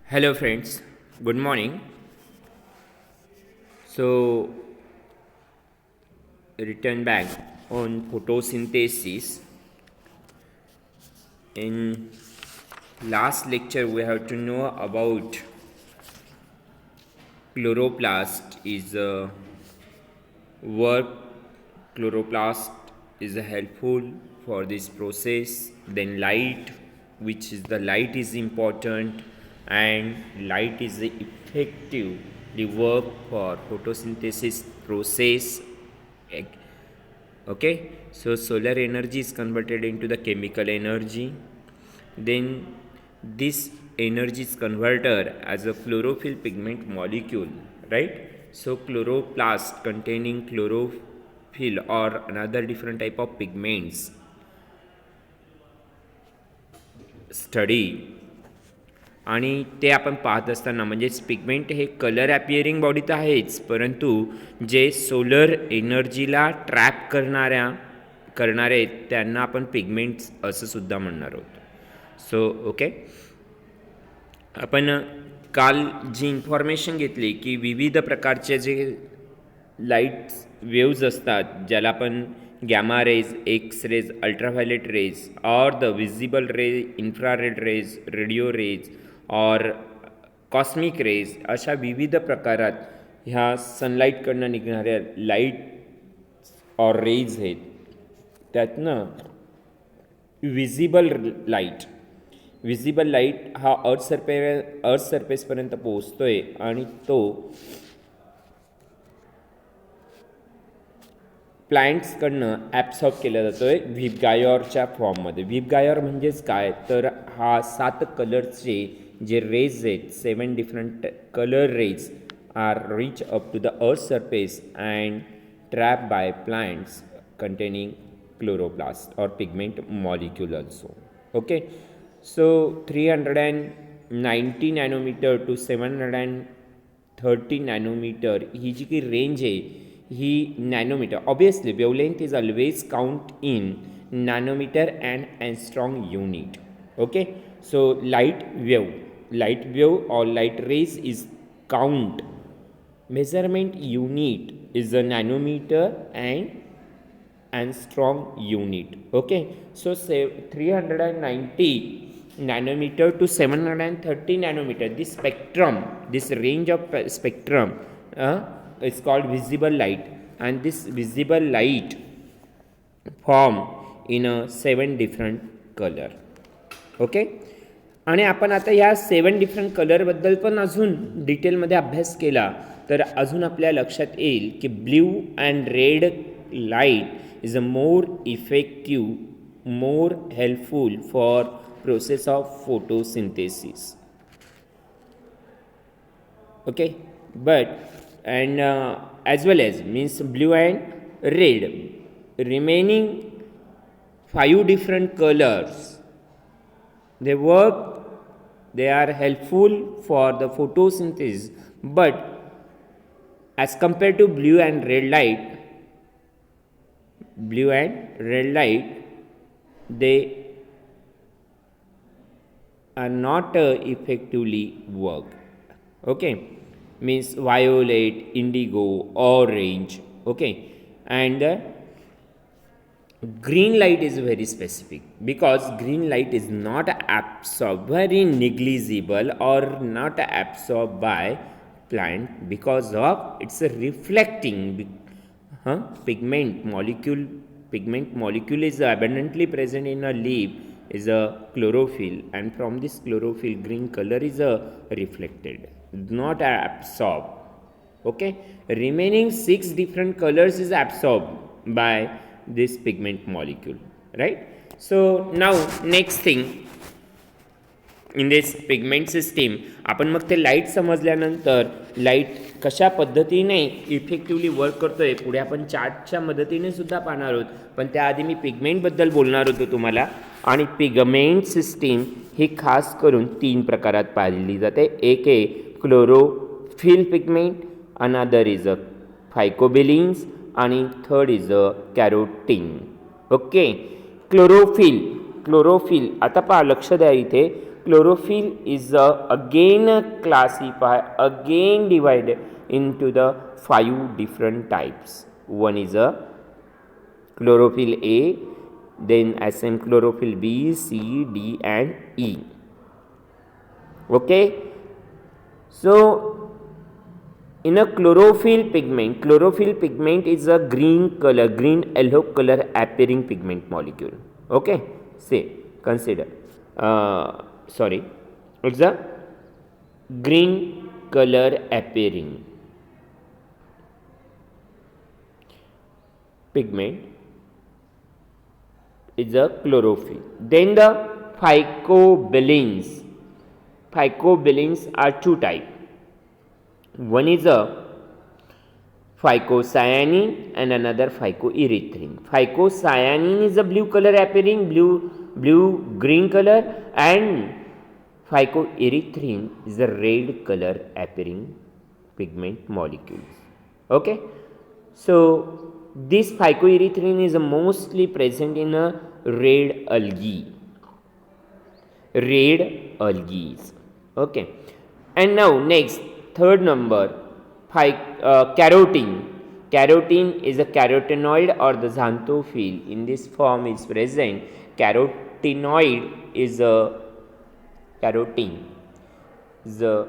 Hello friends, good morning. So, return back on photosynthesis. In last lecture we have to know about chloroplast is a work. Chloroplast is helpful for this process. Then light, which is the light is important, and light is the effectively work for photosynthesis process. Okay, so solar energy is converted into the chemical energy. Then this energy is converted as a chlorophyll pigment molecule, right? So chloroplast containing chlorophyll or another different type of pigments study. आणि ते आपण पाहत असताना म्हणजेच pigment हे colour ॲपिअरिंग बॉडीत आहेच, परंतु जे सोलर एनर्जीला ट्रॅप करणारे त्यांना आपण पिगमेंट्स असं सुद्धा म्हणणार आहोत. सो ओके, आपण काल जी इन्फॉर्मेशन घेतली की विविध प्रकारचे जे लाईट वेव्ज असतात ज्याला आपण gamma rays, X rays, ultraviolet rays और the visible ray, infrared rays, radio rays और कॉस्मिक रेज अशा विविध प्रकारात ह्या सनलाईटकडनं निघणाऱ्या लाईट और रेज आहेत. त्यातनं विजिबल लाईट हा अर्थ सरफेसपर्यंत पोहोचतोय आणि तो प्लांट्सकडनं ॲब्सॉर्ब केला जातो आहे व्हीपगायॉरच्या फॉर्ममध्ये. व्हीपगायॉर म्हणजेच काय, तर हा 7 कलरचे जे रेज आहेत, 7 different colour rays are reach up to the earth surface and trap by plants containing chloroplast or pigment molecule also. Okay, so 390 nanometer to 730 nanometer ही जी की रेंज आहे ही nanometre. Obviously wavelength is always count in nanometre and angstrom unit. Okay, so light wave और light rays is count measurement unit is a nanometre and strong unit. Okay, so say 390 nanometer to 730 nanometer, this spectrum, this range of spectrum is called visible light, and this visible light form in a 7 different color. Okay, आणि आपण आता या 7 different कलरबद्दल पण अजून डिटेलमध्ये अभ्यास केला तर अजून आपल्या लक्षात येईल की blue and red light is a more effective, more helpful for process of photosynthesis. Okay, but and as well as means blue and red, remaining 5 different colors, they are helpful for the photosynthesis, but as compared to blue and red light, they are not effectively work. Okay, means violet, indigo, orange. Okay, and green light is very specific because green light is not absorbed, very negligible or not absorbed by plant because of its reflecting. Pigment molecule is abundantly present in a leaf, is a chlorophyll, and from this chlorophyll green color is reflected, not absorbed. Okay, remaining 6 different colors is absorbed by this pigment molecule, right? So now next thing in this pigment system, आपण मग ते light समजल्यानंतर light कशा पद्धतीने effectively work करतो आहे पुढे आपण चार्टच्या मदतीने सुद्धा पाहणार आहोत. पण त्याआधी मी पिगमेंटबद्दल बोलणार होतो तुम्हाला. आणि पिगमेंट सिस्टीम ही खास करून 3 प्रकारात पाहिली जाते. एक आहे chlorophyll pigment, another is a phycobilins आणि third is a carotene. Okay, chlorophyll आता पहा, लक्ष द्या इथे. chlorophyll is again classified, again divided into the 5 different types. One is a chlorophyll A, then SM chlorophyll B, C, D and E. Okay. So in a chlorophyll pigment is a green yellow color appearing pigment molecule. Okay. Say, consider. It's a green color appearing pigment is a chlorophyll. Then the phycobilins. Phycobilins are 2 types. One is a phycocyanin and another phycoerythrin. Phycocyanin is a blue color appearing, blue green color, and phycoerythrin is a red color appearing pigment molecules. Okay. So this phycoerythrin is mostly present in a red algae. Okay. And now next, third number, carotene. Carotene is a carotenoid or the xanthophyll. In this form is present. Carotenoid is a carotene is a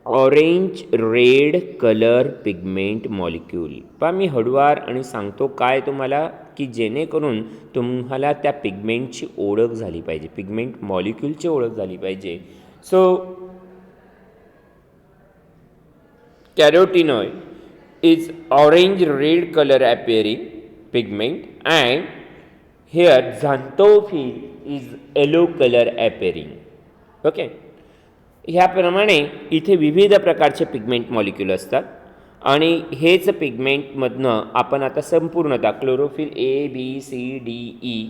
orange red colour pigment molecule. पहा मी हळूवार आणि सांगतो काय तुम्हाला की जेणेकरून तुम्हाला त्या पिगमेंटची ओळख झाली पाहिजे, पिगमेंट मॉलिक्यूलची ओळख झाली पाहिजे. So carotenoid is orange red colour appearing pigment and here xanthophyll is yellow color appearing. Okay. ह्याप्रमाणे इथे विविध प्रकारचे पिगमेंट मॉलिक्यूल असतात आणि हेच पिगमेंटमधनं आपण आता संपूर्णतः chlorophyll A B C D E,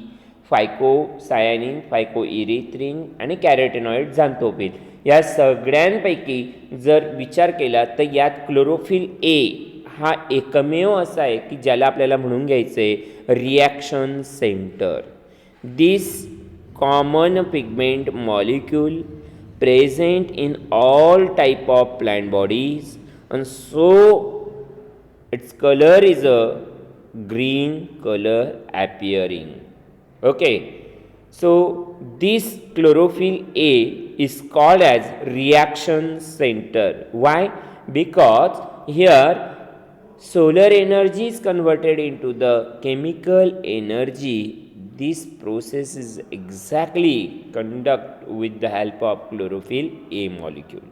phycocyanin, phycoerythrin आणि कॅरोटेनॉइड झॅन्थोफिल या सगळ्यांपैकी जर विचार केला तर यात क्लोरोफिल ए हा एकमेव असा आहे की ज्याला आपल्याला म्हणून घ्यायचं आहे reaction centre. This common pigment molecule present in all type of plant bodies and so its color is a green color appearing. Okay, so this chlorophyll A is called as reaction center. Why? Because here solar energy is converted into the chemical energy. This process is exactly conducted with the help of chlorophyll A molecule.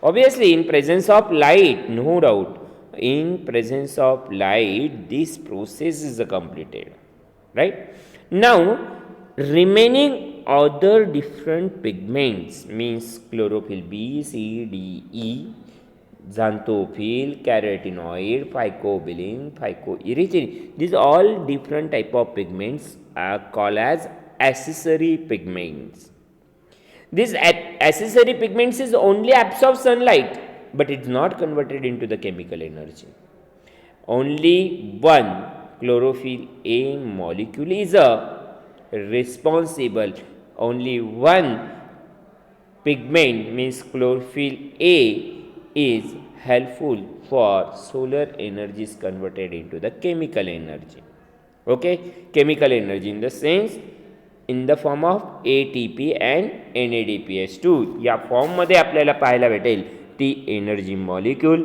Obviously, in presence of light, no doubt, in presence of light, this process is completed. Right? Now, remaining other different pigments means chlorophyll B, C, D, E, xanthophyll, carotenoid, phycobilin, phycoerythrin. These all different type of pigments are called as accessory pigments. This accessory pigments is only absorb sunlight, but it's not converted into the chemical energy. Only one chlorophyll A molecule is responsible. Only one pigment means chlorophyll A is helpful for solar energy is converted into the chemical energy. Okay, chemical energy in the sense in the form of ATP and NADPH2 या form मध्ये आपल्याला पाहायला भेटेल ती energy molecule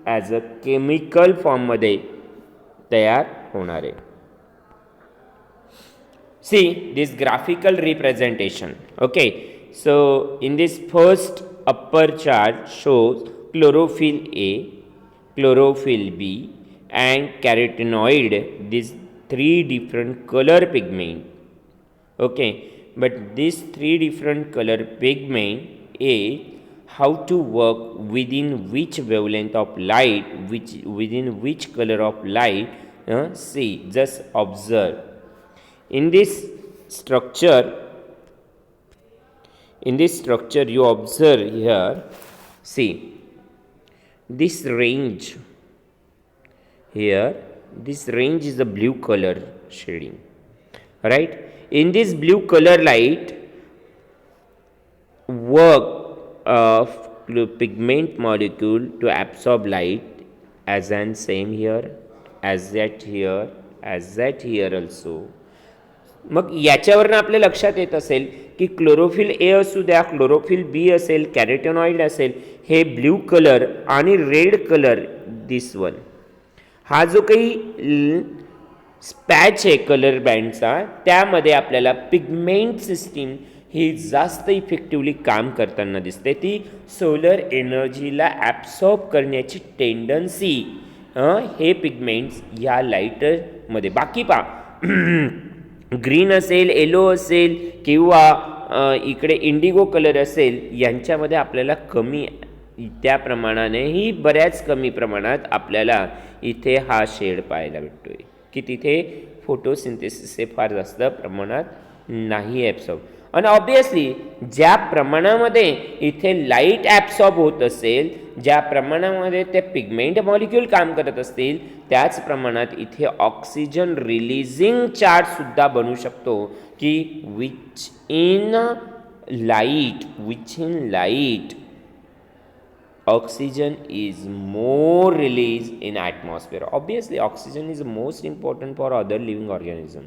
as a chemical form मध्ये तयार होणार आहे. See this graphical representation. Okay, so in this first upper chart shows chlorophyll A, chlorophyll B and carotenoid, these 3 different color pigment. Okay, but these 3 different color pigment A how to work within which wavelength of light, within which color of light. See, just observe. In this structure you observe here, see this range here, this range is a blue color shading, right? In this blue color light, work of pigment molecule to absorb light, as and same here, as that here, as that here also. मग याच्यावरनं आपल्या लक्षात येत असेल की chlorophyll A असू द्या, chlorophyll बी असेल, carotenoid असेल, हे ब्ल्यू कलर आणि रेड कलर, दिस वन, हा जो काही स्पॅच आहे कलर बँडचा, त्यामध्ये आपल्याला पिगमेंट सिस्टीम ही जास्त इफेक्टिवली काम करताना दिसते. ती सोलर एनर्जीला ॲब्सॉर्ब करण्याची टेंडन्सी हे पिगमेंट्स ह्या लाईटरमध्ये. बाकी ग्रीन असेल, येलो असेल किंवा इकडे इंडिगो कलर असेल, यांच्यामध्ये आपल्याला कमी, त्या प्रमाणानेही बऱ्याच कमी प्रमाणात आपल्याला इथे हा शेड पाहायला भेटतोय की तिथे फोटोसिंथेसिस हे फार जास्त प्रमाणात नाही ॲब्सॉर्ब. आणि ऑब्वियसली ज्या प्रमाणामध्ये इथे लाईट ॲब्सॉर्ब होत असेल, ज्या प्रमाणामध्ये ते पिगमेंट मॉलिक्यूल काम करत असतील, त्याच प्रमाणात इथे ऑक्सिजन रिलीजिंग चार्जसुद्धा बनू शकतो की which in light oxygen is more released in atmosphere. Obviously oxygen is most important for other living organism.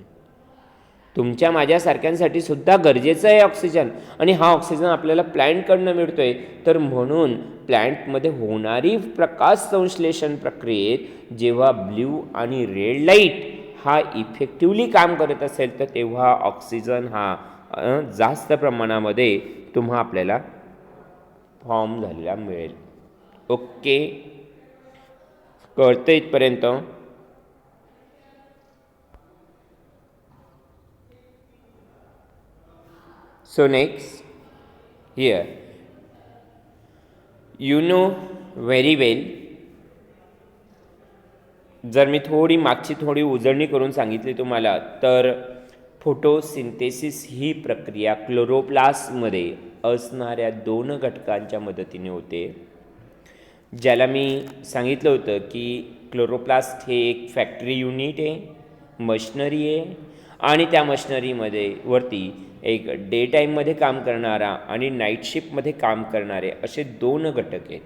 तुमच्या माझ्यासारख्यांसाठी सुद्धा गरजेचं आहे ऑक्सिजन. आणि हा ऑक्सिजन आपल्याला प्लॅन्टकडनं मिळतोय. तर म्हणून प्लॅन्टमध्ये होणारी प्रकाश संश्लेषण प्रक्रियेत जेव्हा ब्ल्यू आणि रेड लाईट हा इफेक्टिवली काम करत असेल, तर तेव्हा ऑक्सिजन हा जास्त प्रमाणामध्ये तुम्हा आपल्याला फॉर्म झालेला मिळेल. ओके, कळतं इथपर्यंत? So next here, you know very well, जर मी मागची थोडी उजळणी करून सांगितली तुम्हाला, तर फोटोसिंथेसिस ही प्रक्रिया क्लोरोप्लास्टमध्ये असणाऱ्या 2 घटकांच्या मदतीने होते. ज्याला मी सांगितलं होतं की क्लोरोप्लास्ट हे एक फॅक्टरी युनिट आहे, मशिनरी आहे, आणि त्या मशिनरीमध्ये वरती एक डे टाईममध्ये काम करणारा आणि नाईट शिफ्टमध्ये काम करणारे असे 2 घटक आहेत.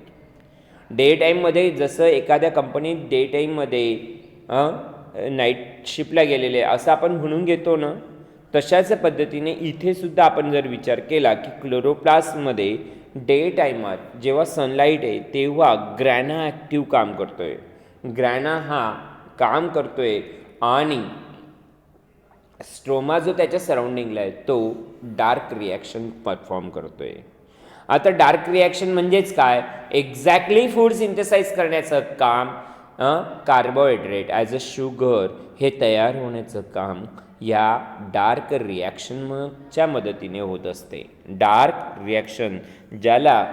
डे टाईममध्ये जसं एखाद्या कंपनीत डे टाईममध्ये नाईट शिफ्टला गेलेले असं आपण म्हणून घेतो ना, तशाच पद्धतीने इथे सुद्धा आपण जर विचार केला की क्लोरोप्लास्टमध्ये डे टाईमात जेव्हा सनलाईट आहे तेव्हा ग्रॅना ॲक्टिव्ह काम करतोय. ग्रॅना हा काम करतोय आणि स्ट्रोमा जो त्याच्या सराउंडिंगला आहे तो डार्क रिॲक्शन परफॉर्म करतोय. आता डार्क रिॲक्शन म्हणजेच काय? एक्झॅक्टली फूड सिंथेसाइज करण्याचं काम, कार्बोहायड्रेट ॲज अ शुगर हे तयार होण्याचं काम या डार्क रिॲक्शनच्या मदतीने होत असते. डार्क रिॲक्शन ज्याला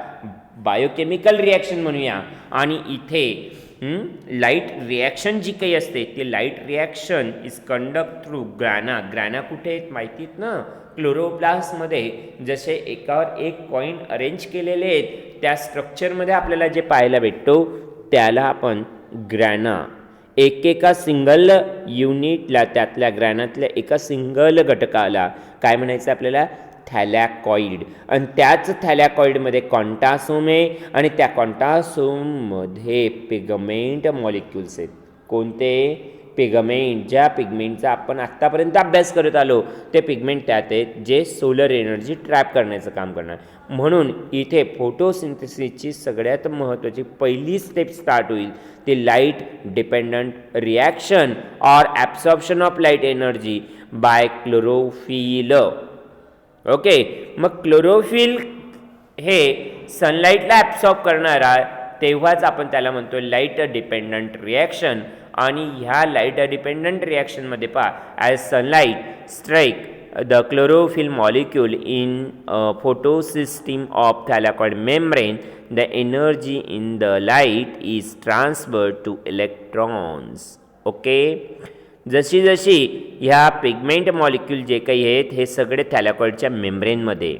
बायोकेमिकल रिॲक्शन म्हणूया, आणि इथे लाईट रिॲक्शन जी काही असते ती light reaction is conduct through grana. Grana कुठे आहेत माहिती आहेत ना? क्लोरोप्लास्टमध्ये जसे एकावर एक पॉईंट अरेंज केलेले आहेत त्या स्ट्रक्चरमध्ये आपल्याला जे पाहायला भेटतो त्याला आपण ग्रॅना. एकेका सिंगल युनिटला, त्यातल्या ग्रॅनातल्या एका सिंगल घटकाला काय म्हणायचं आपल्याला? थॅलॅकॉइड. आणि त्याच थॅलॅकॉइडमध्ये कॉन्टासोम आहे आणि त्या कॉन्टासोममध्ये पिगमेंट मॉलिक्युल्स आहेत. कोणते? पिगमेंट. ज्या पिगमेंटचा आपण आत्तापर्यंत अभ्यास करत आलो ते पिगमेंट त्यात आहेत जे सोलर एनर्जी ट्रॅप करण्याचं काम करणार. म्हणून इथे फोटोसिंथेसिसची सगळ्यात महत्त्वाची पहिली स्टेप स्टार्ट होईल, ती light dependent reaction or absorption of light energy by chlorophyll. Okay, मग क्लोरोफिल हे सनलाईटला ॲब्सॉर्ब करणारा, तेव्हाच आपण त्याला म्हणतो लाईट डिपेंडंट रिॲक्शन. आणि ह्या लाईट डिपेंडंट रिॲक्शनमध्ये पहा, as sunlight strike the chlorophyll molecule in photosystem of thylakoid membrane, the energy in the light is transferred to electrons. Okay, जशी जशी ह्या पिगमेंट मॉलिक्यूल जे काही आहेत हे सगळे थॅलाकॉइडच्या मेम्ब्रेनमध्ये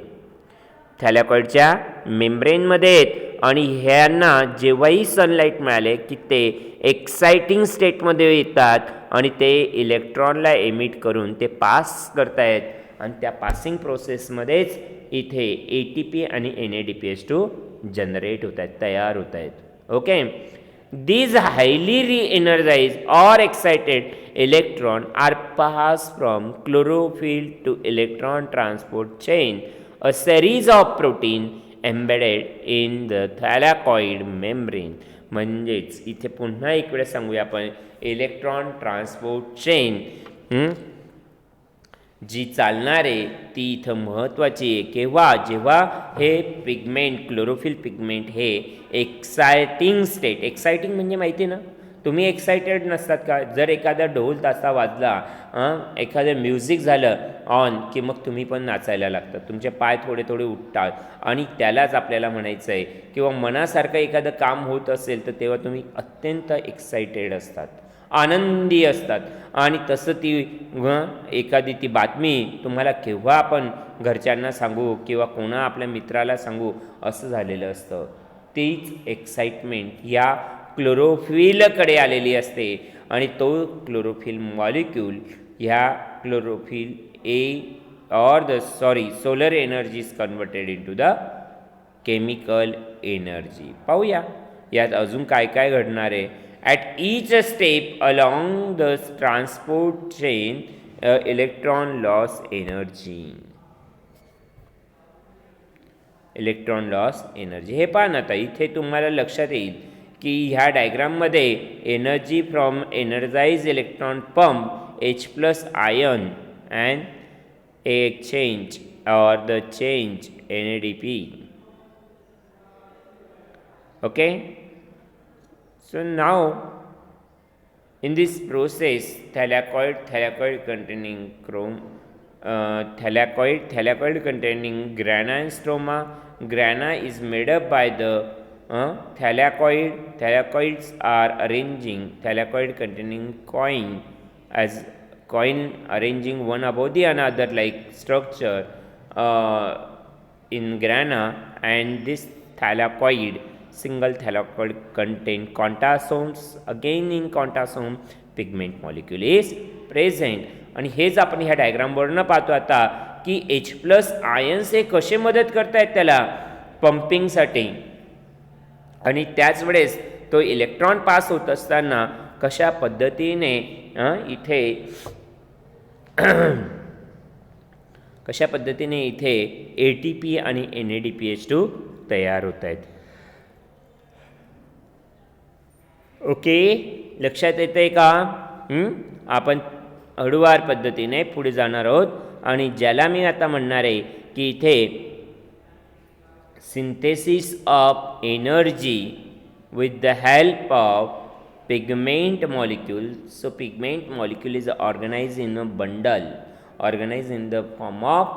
आहेत आणि ह्यांना जेव्हाही सनलाईट मिळाले की ते एक्साइटिंग स्टेटमध्ये येतात आणि ते इलेक्ट्रॉनला एमिट करून ते पास करतायत आणि त्या पासिंग प्रोसेसमध्येच इथे ATP आणि NADPH2 जनरेट होत आहेत, तयार होत आहेत. Okay, these highly re-energized or excited electron are passed from chlorophyll to electron transport chain, a series of protein embedded in the thylakoid membrane. म्हणजेच इथे पुन्हा एक वेळा सांगूया आपण, इलेक्ट्रॉन ट्रान्सपोर्ट चेन जी चालणारे ती इथं महत्त्वाची आहे. केव्हा? जेव्हा हे पिगमेंट, क्लोरोफिल पिगमेंट हे एक्सायटिंग स्टेट, एक्सायटिंग म्हणजे माहिती ना, तुम्ही एक्सायटेड नसतात का? जर एखादा ढोल तासा वाजला, एखादं म्युझिक झालं ऑन की मग तुम्ही पण नाचायला लागतात, तुमचे पाय थोडे थोडे उठतात आणि त्यालाच आपल्याला म्हणायचं आहे. किंवा मनासारखं एखादं काम होत असेल तर तेव्हा तुम्ही अत्यंत एक्सायटेड असतात, आनंदी असतात. आणि तसं ती एखादी ती बातमी तुम्हाला केव्हा आपण घरच्यांना सांगू किंवा कोणा आपल्या मित्राला सांगू असं झालेलं असतं. तीच एक्साइटमेंट या क्लोरोफिलकडे आलेली असते आणि तो क्लोरोफिल मॉलिक्यूल ह्या chlorophyll solar energy is converted into the chemical energy. पाहूया यात अजून काय काय घडणार आहे. At each step along the transport chain, electron loss energy. Electron loss energy हे पहा ना, आता इथे तुम्हाला लक्षात येईल की ह्या डायग्राममध्ये energy from energise electron pump H+ ion and exchange or the change NADP. Okay, so now in this process thylakoid containing thylakoid containing grana and stroma. Grana is made up by the thylakoids are arranging thylakoid containing coin arranging one above the another like structure in grana, and this thylakoid, single thylakoid contain contasomes. Again in contasome pigment molecule is present. आणि हेच आपण ह्या डायग्रामवरनं पाहतो आता की H+ ions हे कसे मदत करतायत त्याला पंपिंगसाठी, आणि त्याच वेळेस तो इलेक्ट्रॉन पास होत असताना कशा पद्धतीने इथे ATP आणि NADPH2 तयार होत आहेत. ओके, लक्षात येते का? आपण हळूवार पद्धतीने पुढे जाणार आहोत आणि ज्याला मी आता म्हणणार आहे की इथे synthesis of energy with the help of pigment molecule. So pigment molecule is organized in a bundle, organized in the form of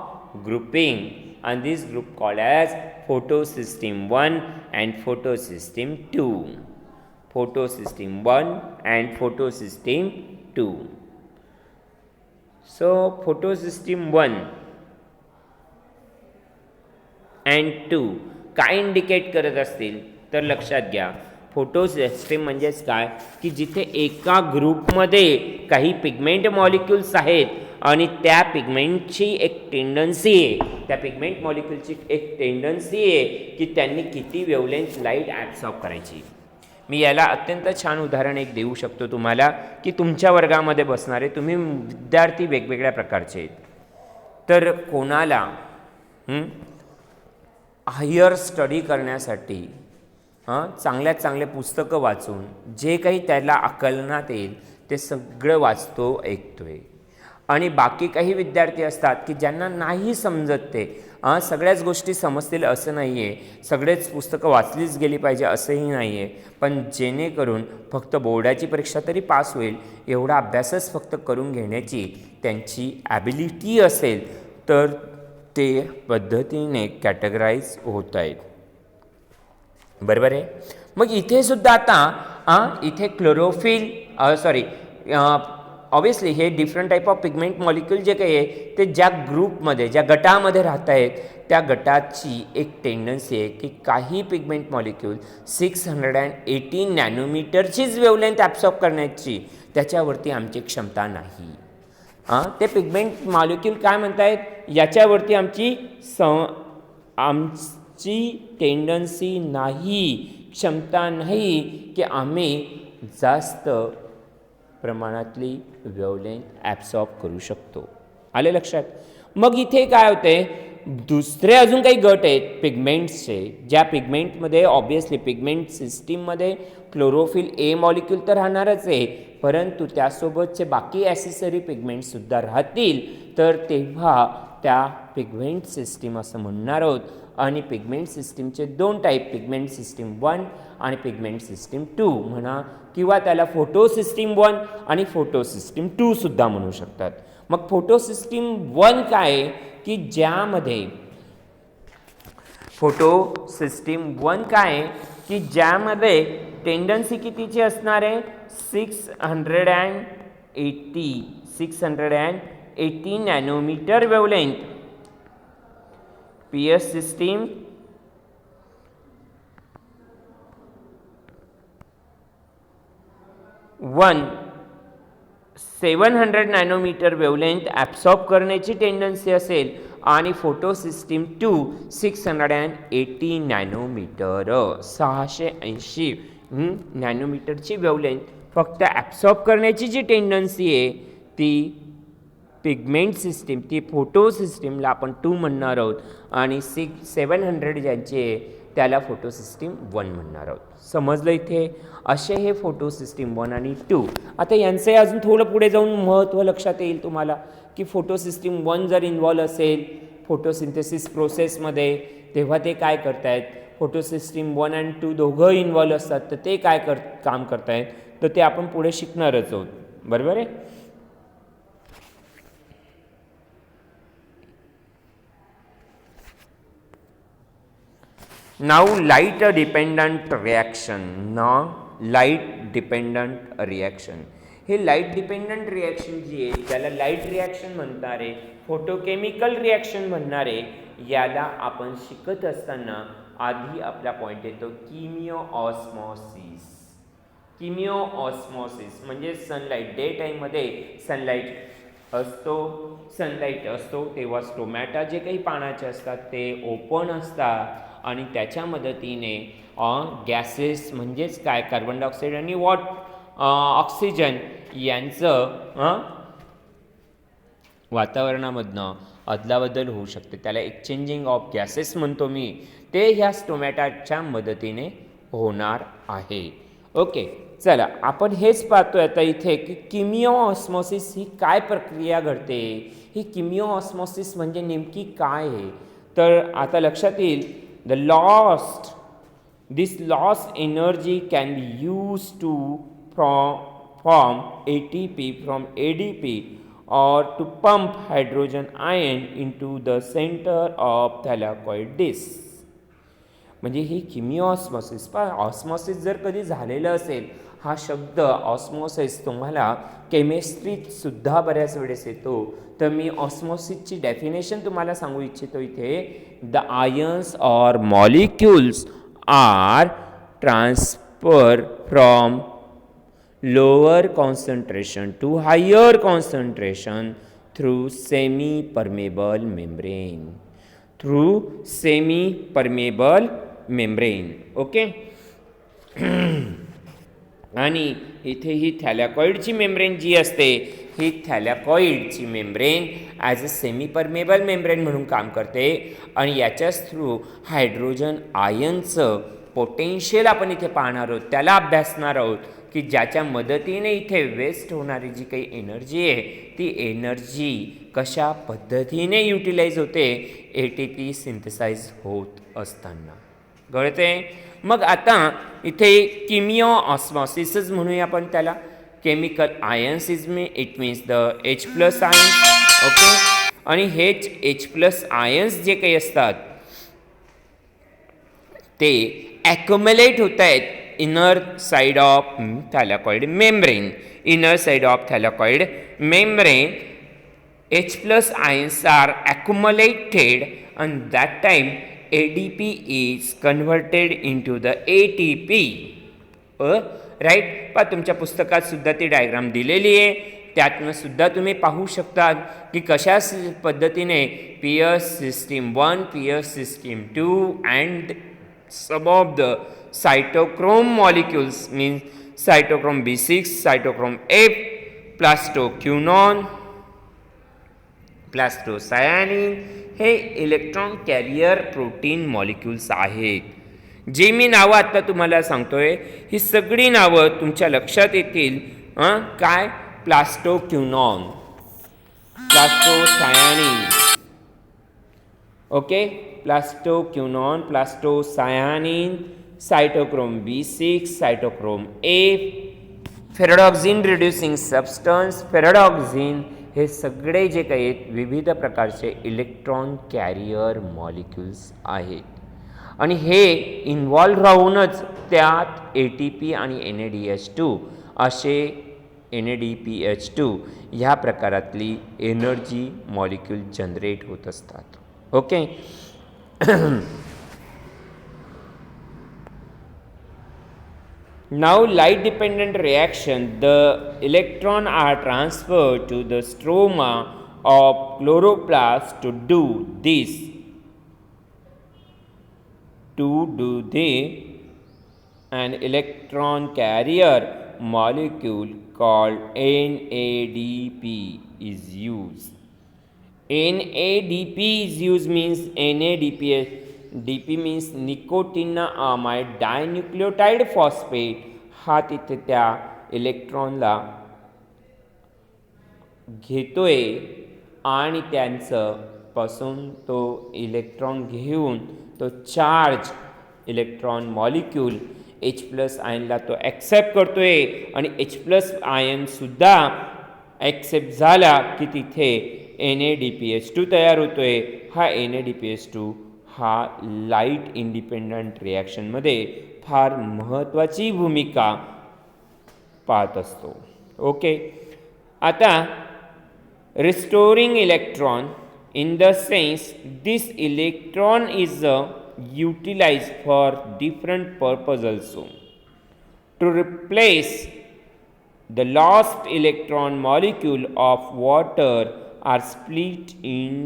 grouping, and this group called as photosystem 1 and photosystem 2. Photosystem 1 and photosystem 2. So photosystem 1 and 2 काय indicate करत असतील तर लक्षात घ्या. फोटोसिस्टीम म्हणजेच काय की जिथे एका ग्रुपमध्ये काही पिगमेंट मॉलिक्युल्स आहेत आणि त्या पिगमेंटची एक टेंडन्सी आहे, त्या पिगमेंट मॉलिक्युलची एक टेंडन्सी आहे की त्यांनी किती वेवलेंथ लाईट ॲब्सॉर्ब करायची. मी याला अत्यंत छान उदाहरण एक देऊ शकतो तुम्हाला की तुमच्या वर्गामध्ये बसणारे तुम्ही विद्यार्थी वेगवेगळ्या प्रकारचे आहेत, तर कोणाला हायर स्टडी करण्यासाठी चांगल्यात चांगले पुस्तकं वाचून जे काही त्याला आकलनात येईल ते सगळं वाचतो ऐकतोय, आणि बाकी काही विद्यार्थी असतात की ज्यांना नाही समजत ते सगळ्याच गोष्टी समजतील असं नाही आहे, सगळेच पुस्तकं वाचलीच गेली पाहिजे असंही नाही आहे, पण जेणेकरून फक्त बोर्डाची परीक्षा तरी पास होईल एवढा अभ्यासच फक्त करून घेण्याची त्यांची ॲबिलिटी असेल तर ते पद्धतीने कॅटेगराईज होत आहेत. बरोबर आहे. मग इथे सुद्धा आता इथे क्लोरोफिल ऑब्वियसली हे different type of pigment molecule जे काही आहे ते ज्या ग्रुपमध्ये ज्या गटामध्ये राहत आहेत त्या गटाची एक टेंडन्सी आहे की काही पिगमेंट मॉलिक्यूल 680 नॅनोमीटरचीच वेवलेंथ ॲब्सॉर्ब करण्याची त्याच्यावरती आमची क्षमता नाही. ते पिगमेंट मॉलिक्यूल काय म्हणतायत, याच्यावरती आमची टेंडन्सी नाही, क्षमता नाही की आम्ही जास्त प्रमाणातली वेवलेंथ ॲब्सॉर्ब करू शकतो. आले लक्षात. मग इथे काय होते, दुसरे अजून काही गट आहेत पिगमेंट्सचे, ज्या पिगमेंटमध्ये ऑब्वियसली पिगमेंट सिस्टीममध्ये क्लोरोफिल ए मॉलिक्यूल तर राहणारच आहे, परंतु त्यासोबतचे बाकी ॲसेसरी पिगमेंटसुद्धा राहतील. तर तेव्हा त्या पिगमेंट सिस्टीम असं म्हणणार आहोत. आणि पिगमेंट सिस्टीमचे 2 टाईप, पिगमेंट सिस्टीम 1 आणि पिगमेंट सिस्टीम 2 म्हणा, किंवा त्याला फोटो सिस्टीम 1 आणि फोटो सिस्टीम 2 सुद्धा म्हणू शकतात. मग फोटो सिस्टीम 1 काय की ज्यामध्ये फोटो सिस्टीम 1 काय की ज्यामध्ये टेंडन्सी कितीची असणार आहे, 680 nanometre wavelength. PS system 1 700 nanometre wavelength absorb करण्याची टेंडन्सी असेल आणि फोटो सिस्टीम 2 680 नॅनोमीटर 680 नॅनोमीटरची वेवलेंथ फक्त ॲब्सॉर्ब करण्याची जी टेंडन्सी आहे ती पिगमेंट सिस्टीम, ती फोटो सिस्टीमला आपण 2 म्हणणार आहोत आणि 700 ज्यांची आहे त्याला फोटो सिस्टीम 1 म्हणणार आहोत. समजलं इथे. असे हे फोटो सिस्टीम 1 आणि 2. आता यांचे अजून थोडं पुढे जाऊन महत्त्व लक्षात येईल तुम्हाला की फोटो सिस्टीम 1 जर इन्व्हॉल्व असेल फोटोसिंथेसिस प्रोसेसमध्ये तेव्हा ते काय करतायत, फोटो सिस्टीम 1 आणि 2 दोघं इन्व्हॉल्व असतात तर ते काय काम करतायत तर ते आपण पुढे शिकणारच आहोत. बरोबर आहे. Now light dependent reaction. हे लाईट डिपेंडंट रिॲक्शन जी आहे त्याला लाईट रिॲक्शन म्हणणार आहे, फोटोकेमिकल रिॲक्शन म्हणणार आहे. याला आपण शिकत असताना आधी आपला पॉईंट येतो किमिओऑस्मॉसिस म्हणजे सनलाईट, डे टाईममध्ये सनलाईट असतो तेव्हा स्टोमॅटा जे काही पानाचे असतात ते ओपन असतात आणि त्याच्या मदतीने गॅसेस म्हणजेच काय कार्बन डायऑक्साईड आणि ऑक्सिजन यांचं वातावरणामधनं अदलाबदल होऊ शकते. त्याला एक्सचेंजिंग ऑफ गॅसेस म्हणतो मी. ते ह्या स्टोमॅटाच्या मदतीने होणार आहे. ओके, चला आपण हेच पाहतोय आता इथे की किमिओऑस्मॉसिस ही काय प्रक्रिया घडते. ही किमिओऑस्मॉसिस म्हणजे नेमकी काय आहे तर आता लक्षात येईल. This lost energy can be used to form ATP from ADP or to pump hydrogen ion into the center of thylakoid disc. म्हणजे ही किमिओऑस्मॉसिस ऑस्मॉसिस जर कधी झालेलं असेल, हा शब्द ऑस्मॉसिस तुम्हाला केमिस्ट्रीत सुद्धा बऱ्याच वेळेस येतो. तर मी ऑस्मॉसिसची डेफिनेशन तुम्हाला सांगू इच्छितो इथे. The ions or molecules are transfer from lower concentration to higher concentration through semi permeable membrane. Okay. आणि इथे ही थॅलॅकॉइडची मेम्ब्रेन जी असते, ही थॅलॅकॉइडची membrane as a semi permeable membrane म्हणून काम करते आणि याच्याच थ्रू हायड्रोजन आयनचं पोटेन्शियल आपण इथे पाहणार आहोत, त्याला अभ्यासणार आहोत की ज्याच्या मदतीने इथे वेस्ट होणारी जी काही एनर्जी आहे ती एनर्जी कशा पद्धतीने युटिलाइज होते ATP सिंथेसाइज होत असताना. कळते. मग आता इथे किमिओऑस्मॉसिसच म्हणूया आपण त्याला. Chemical ions it means the H+ ions. Okay. आणि हेच H+ आयन्स जे काही असतात ते ॲक्युमुलेट होत आहेत inner side of thylakoid membrane. H plus ions are accumulated and that time ADP is converted into the ATP. Right. पहा तुमच्या पुस्तकात सुद्धा ती डायग्राम दिलेली आहे. त्यातनं सुद्धा तुम्ही पाहू शकता की कशा पद्धतीने pH system 1, pH system 2 and some of the cytochrome molecules means cytochrome B6, cytochrome F, plastoquinone, प्लास्टोसायनिन हे इलेक्ट्रॉन कॅरियर प्रोटीन मॉलिक्युल्स आहेत. जे मी नावं आता तुम्हाला सांगतोय ही सगळी नावं तुमच्या लक्षात येतील. काय? Plastoquinone, plastocyanin, okay, plastoquinone, plastocyanin, cytochrome B6, cytochrome F, ferredoxin reducing substance, ferredoxin हे सगळे जे काही आहेत विविध प्रकारचे इलेक्ट्रॉन कॅरियर मॉलिक्युल्स आहेत आणि हे इन्व्हॉल्व राहूनच त्यात ATP आणि NADH2 असे NADPH2 ह्या प्रकारातली एनर्जी मॉलिक्यूल जनरेट होत असतात. Okay. Now light dependent reaction, the electron are transferred to the stroma of chloroplast to do an electron carrier molecule called NADP is used. NADP is used means NADPH. DP means nicotinamide dinucleotide phosphate. हा तिथे त्या इलेक्ट्रॉनला घेतोय आणि त्यांचं पासून तो electron घेऊन तो charge electron molecule H plus आयनला तो ॲक्सेप्ट करतोय आणि H प्लस आयनसुद्धा ॲक्सेप्ट झाला की तिथे NADPH2 तयार होतोय. हा NADPH2 हा लाईट इंडिपेंडंट रिॲक्शनमध्ये फार महत्त्वाची भूमिका पाहत असतो. ओके. आता restoring electron in the sense this electron is utilized for different purpose also. To replace the lost electron molecule of water are split in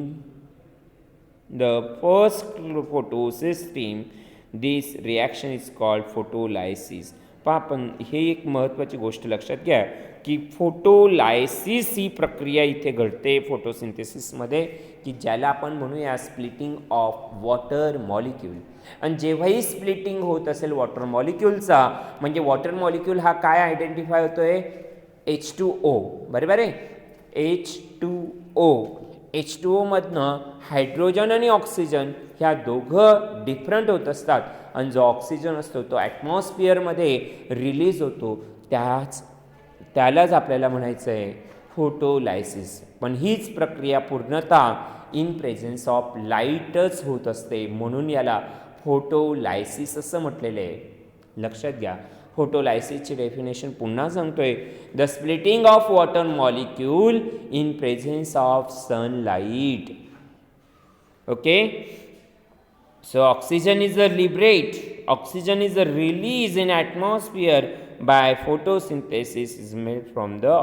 the first photosystem. This reaction is called photolysis. पण हे एक महत्त्वाची गोष्ट लक्षात घ्या की photolysis ही प्रक्रिया इथे घडते फोटोसिंथेसिसमध्ये की ज्याला आपण म्हणूया स्प्लिटिंग ऑफ वॉटर मॉलिक्यूल. आणि जेव्हाही स्प्लिटिंग होत असेल वॉटर मॉलिक्यूलचा म्हणजे वॉटर मॉलिक्यूल हा काय आयडेंटिफाय होतोय? H2O. बरोबर आहे. H2O. H2O मधनं हायड्रोजन आणि ऑक्सिजन ह्या दोघं डिफरंट होत असतात आणि जो ऑक्सिजन असतो तो ॲटमॉस्फिअरमध्ये रिलीज होतो त्यालाच आपल्याला म्हणायचं आहे फोटोलायसिस. पण हीच प्रक्रिया पूर्णतः इन प्रेझेन्स ऑफ लाईटच होत असते म्हणून याला फोटोलायसिस असं म्हटलेलं आहे. लक्षात घ्या. फोटोलायसिसची डेफिनेशन पुन्हा सांगतोय. The splitting of water molecule in presence of sunlight. Okay. So oxygen is a liberate. Oxygen is a release in atmosphere by photosynthesis is made from the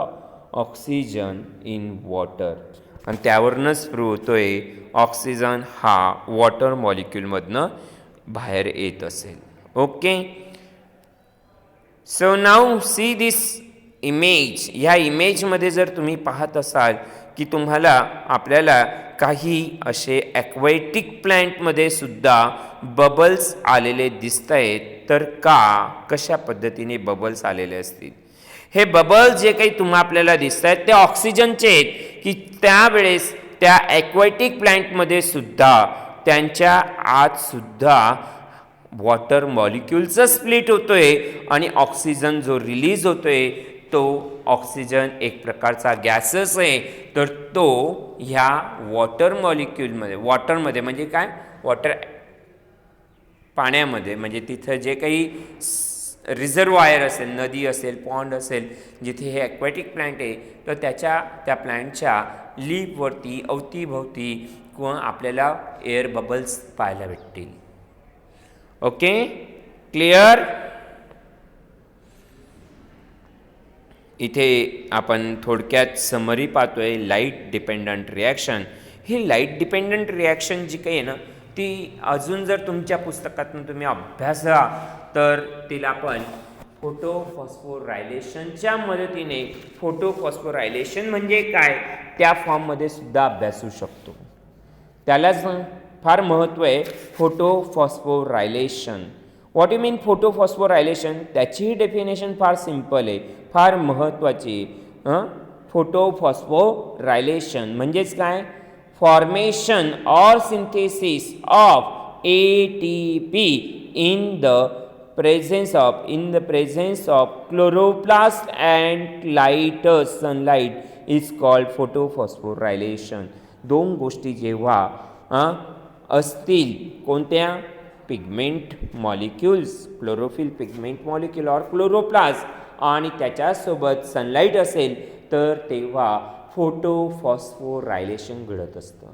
oxygen in water. आणि त्यावरूनच prove होतोय oxygen हा water मॉलिक्यूलमधनं बाहेर येत असेल. Okay. So now see this image. ह्या इमेजमध्ये जर तुम्ही पाहत असाल की तुम्हाला आपल्याला काही असे ॲक्वॅटिक प्लॅन्टमध्ये सुद्धा बबल्स आलेले दिसत आहेत. तर कशा पद्धतीने बबल्स आलेले असतील? हे बबल्स जे काही आपल्याला दिसत आहेत ते ऑक्सिजनचे आहेत की त्यावेळेस त्या ॲक्वॅटिक प्लॅन्टमध्ये सुद्धा त्यांच्या आत सुद्धा वॉटर मॉलिक्यूलचं स्प्लिट होतोय आणि ऑक्सिजन जो रिलीज होतोय तो ऑक्सिजन एक प्रकारचा गॅसच आहे. तर तो ह्या वॉटर मॉलिक्यूलमध्ये वॉटरमध्ये म्हणजे काय? वॉटर पाण्यामध्ये म्हणजे तिथं जे काही रिझर्वायर असेल, नदी असेल, पॉन्ड असेल, जिथे हे ॲक्वॅटिक प्लांट आहे, तर त्या प्लांटच्या लीफवरती अवतीभवती किंवा आपल्याला एअर बबल्स पाहायला भेटतील. Okay, clear. इथे आपण थोडक्यात समरी पाहतोय. Light dependent reaction. ही लाईट डिपेंडंट रिॲक्शन जी काही आहे ना, ती अजून जर तुमच्या पुस्तकातून तुम्ही अभ्यासा तर तिला आपण फोटोफॉस्फोरायलेशनच्या मदतीने, फोटोफॉस्फोरायलेशन म्हणजे काय त्या फॉर्ममध्ये सुद्धा अभ्यासू शकतो. त्यालाच फार महत्त्व आहे फोटोफॉस्फोरायलेशन. व्हॉट यू मीन फोटोफॉस्फोरायलेशन? त्याचीही डेफिनेशन फार सिम्पल आहे, फार महत्त्वाची. फोटोफॉस्फोरायलेशन म्हणजेच काय? Formation or synthesis of ATP in the presence of chloroplast and light sunlight is called photophosphorylation. दोन गोष्टी जेव्हा असतील कोणत्या? Pigment molecules, chlorophyll pigment molecule और क्लोरोप्लास्ट, आणि त्याच्यासोबत सनलाईट असेल तर तेव्हा फोटोफॉस्फोरायलेशन घडत असतं.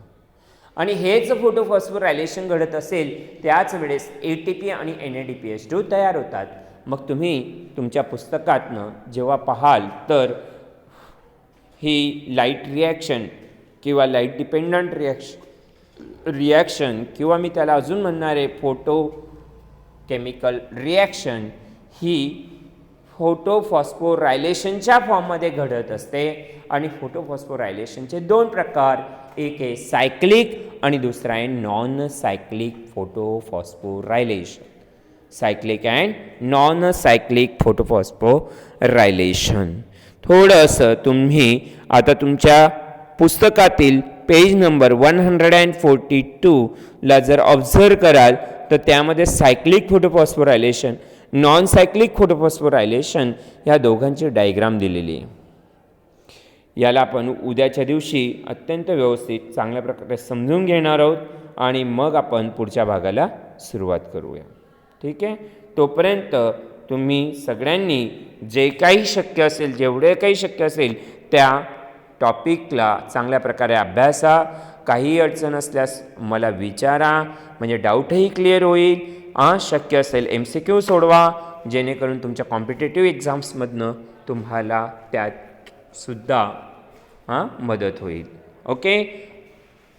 आणि हेच फोटोफॉस्फोरायलेशन घडत असेल त्याच वेळेस ATP आणि NADPH2 तयार होतात. मग तुम्ही तुमच्या पुस्तकातनं जेव्हा पाहाल तर ही लाईट रिॲक्शन किंवा लाईट डिपेंडंट रिॲक्शन किंवा मी त्याला अजून म्हणणार आहे फोटो केमिकल रिॲक्शन ही फोटोफॉस्फोरायलेशनच्या फॉर्ममध्ये घडत असते. आणि फोटोफॉस्फोरायलेशनचे दोन प्रकार, एक आहे सायक्लिक आणि दुसरा आहे non cyclic photophosphorylation. Cyclic and non cyclic photophosphorylation. थोडंसं तुम्ही आता तुमच्या पुस्तकातील पेज नंबर 142 ला जर ऑब्झर्व कराल तर त्यामध्ये सायक्लिक फोटोफॉस्फोरायलेशन, नॉन सायक्लिक फोटोफॉस्फोरायलेशन ह्या दोघांची डायग्राम दिलेली आहे. याला आपण उद्याच्या दिवशी अत्यंत व्यवस्थित चांगल्या प्रकारे समजून घेणार आहोत आणि मग आपण पुढच्या भागाला सुरुवात करूया. ठीक आहे. तोपर्यंत तुम्ही सगळ्यांनी जे काही शक्य असेल, जेवढे काही शक्य असेल त्या टॉपिकला चांगल्या प्रकारे अभ्यासा. काही अडचण असल्यास मला विचारा, म्हणजे डाऊटही क्लिअर होईल. शक्य असेल MCQ सोडवा, जेणेकरून तुमच्या कॉम्पिटेटिव्ह एक्झाम्समधनं तुम्हाला त्यात सुद्धा मदत होईल. Okay,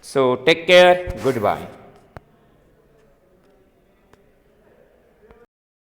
so take care. Good bye.